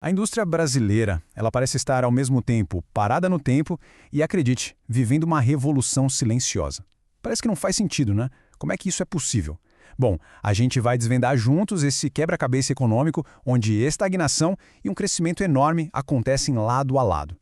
A indústria brasileira, ela parece estar ao mesmo tempo parada no tempo e, acredite, vivendo uma revolução silenciosa. Parece que não faz sentido, né? Como é que isso é possível? Bom, a gente vai desvendar juntos esse quebra-cabeça econômico onde estagnação e um crescimento enorme acontecem lado a lado.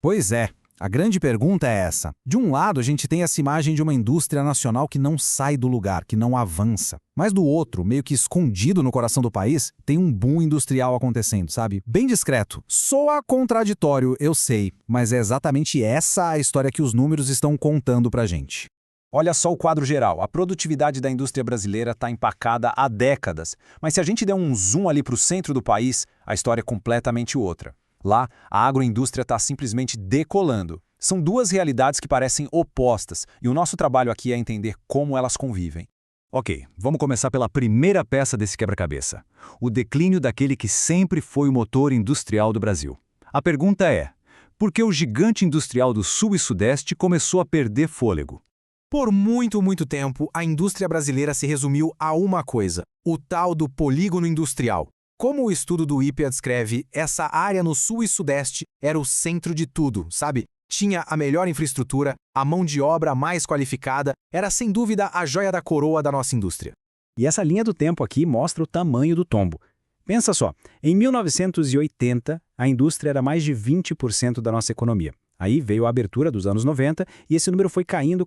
Pois é, a grande pergunta é essa. De um lado, a gente tem essa imagem de uma indústria nacional que não sai do lugar, que não avança. Mas do outro, meio que escondido no coração do país, tem um boom industrial acontecendo, sabe? Bem discreto. Soa contraditório, eu sei, mas é exatamente essa a história que os números estão contando pra gente. Olha só o quadro geral. A produtividade da indústria brasileira está empacada há décadas. Mas se a gente der um zoom ali para o centro do país, a história é completamente outra. Lá, a agroindústria está simplesmente decolando. São duas realidades que parecem opostas, e o nosso trabalho aqui é entender como elas convivem. Ok, vamos começar pela primeira peça desse quebra-cabeça. O declínio daquele que sempre foi o motor industrial do Brasil. A pergunta é, por que o gigante industrial do Sul e Sudeste começou a perder fôlego? Por muito tempo, a indústria brasileira se resumiu a uma coisa, o tal do polígono industrial. Como o estudo do IPEA descreve, essa área no Sul e Sudeste era o centro de tudo, sabe? Tinha a melhor infraestrutura, a mão de obra mais qualificada, era sem dúvida a joia da coroa da nossa indústria. E essa linha do tempo aqui mostra o tamanho do tombo. Pensa só, em 1980, a indústria era mais de 20% da nossa economia. Aí veio a abertura dos anos 90 e esse número foi caindo,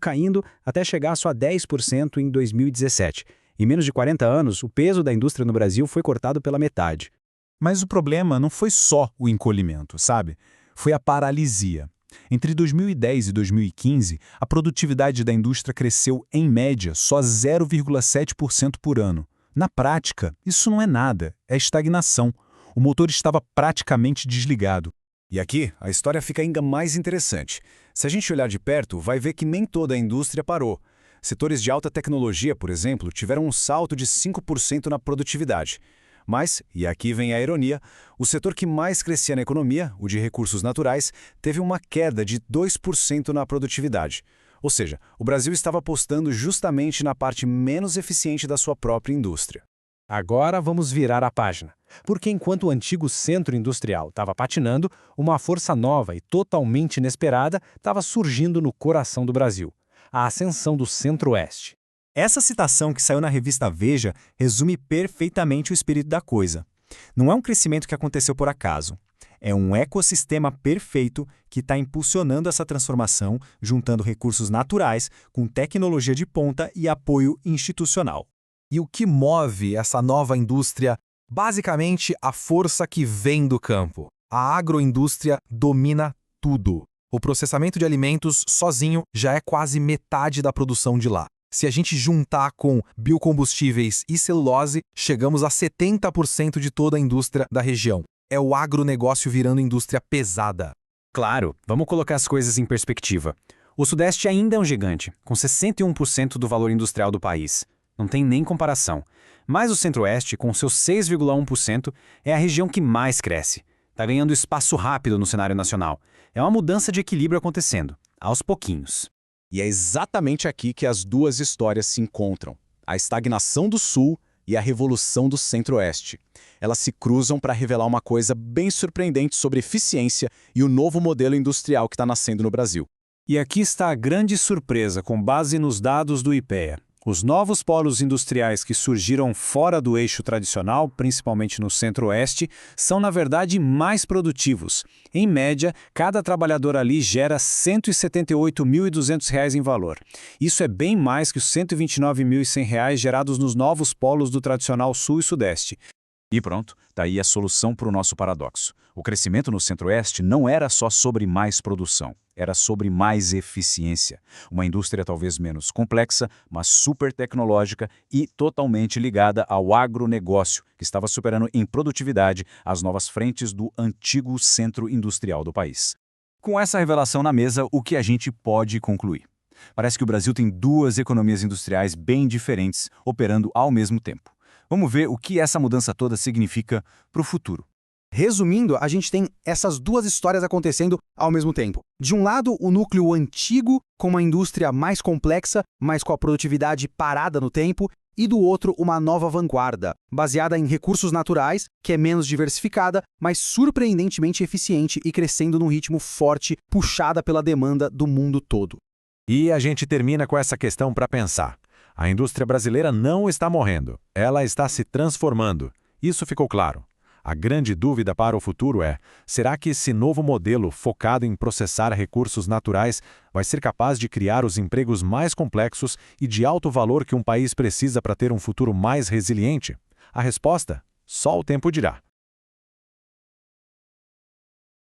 até chegar só a 10% em 2017. Em menos de 40 anos, o peso da indústria no Brasil foi cortado pela metade. Mas o problema não foi só o encolhimento, sabe? Foi a paralisia. Entre 2010 e 2015, a produtividade da indústria cresceu, em média, só 0,7% por ano. Na prática, isso não é nada, é estagnação. O motor estava praticamente desligado. E aqui, a história fica ainda mais interessante. Se a gente olhar de perto, vai ver que nem toda a indústria parou. Setores de alta tecnologia, por exemplo, tiveram um salto de 5% na produtividade. Mas, e aqui vem a ironia, o setor que mais crescia na economia, o de recursos naturais, teve uma queda de 2% na produtividade. Ou seja, o Brasil estava apostando justamente na parte menos eficiente da sua própria indústria. Agora vamos virar a página, porque enquanto o antigo centro industrial estava patinando, uma força nova e totalmente inesperada estava surgindo no coração do Brasil. A ascensão do Centro-Oeste. Essa citação que saiu na revista Veja resume perfeitamente o espírito da coisa. Não é um crescimento que aconteceu por acaso. É um ecossistema perfeito que está impulsionando essa transformação, juntando recursos naturais com tecnologia de ponta e apoio institucional. E o que move essa nova indústria? Basicamente, a força que vem do campo. A agroindústria domina tudo. O processamento de alimentos sozinho já é quase metade da produção de lá. Se a gente juntar com biocombustíveis e celulose, chegamos a 70% de toda a indústria da região. É o agronegócio virando indústria pesada. Claro, vamos colocar as coisas em perspectiva. O Sudeste ainda é um gigante, com 61% do valor industrial do país. Não tem nem comparação. Mas o Centro-Oeste, com seus 6,1%, é a região que mais cresce. Está ganhando espaço rápido no cenário nacional. É uma mudança de equilíbrio acontecendo, aos pouquinhos. E é exatamente aqui que as duas histórias se encontram. A estagnação do Sul e a revolução do Centro-Oeste. Elas se cruzam para revelar uma coisa bem surpreendente sobre eficiência e o novo modelo industrial que está nascendo no Brasil. E aqui está a grande surpresa com base nos dados do IPEA. Os novos polos industriais que surgiram fora do eixo tradicional, principalmente no Centro-Oeste, são na verdade mais produtivos. Em média, cada trabalhador ali gera R$ 178.200 em valor. Isso é bem mais que os R$ 129.100 gerados nos novos polos do tradicional Sul e Sudeste. E pronto, tá aí a solução para o nosso paradoxo. O crescimento no Centro-Oeste não era só sobre mais produção, era sobre mais eficiência. Uma indústria talvez menos complexa, mas super tecnológica e totalmente ligada ao agronegócio, que estava superando em produtividade as novas frentes do antigo centro industrial do país. Com essa revelação na mesa, o que a gente pode concluir? Parece que o Brasil tem duas economias industriais bem diferentes operando ao mesmo tempo. Vamos ver o que essa mudança toda significa para o futuro. Resumindo, a gente tem essas duas histórias acontecendo ao mesmo tempo. De um lado, o núcleo antigo, com uma indústria mais complexa, mas com a produtividade parada no tempo, e do outro uma nova vanguarda, baseada em recursos naturais, que é menos diversificada, mas surpreendentemente eficiente e crescendo num ritmo forte, puxada pela demanda do mundo todo. E a gente termina com essa questão para pensar. A indústria brasileira não está morrendo, ela está se transformando. Isso ficou claro. A grande dúvida para o futuro é: será que esse novo modelo focado em processar recursos naturais vai ser capaz de criar os empregos mais complexos e de alto valor que um país precisa para ter um futuro mais resiliente? A resposta? Só o tempo dirá.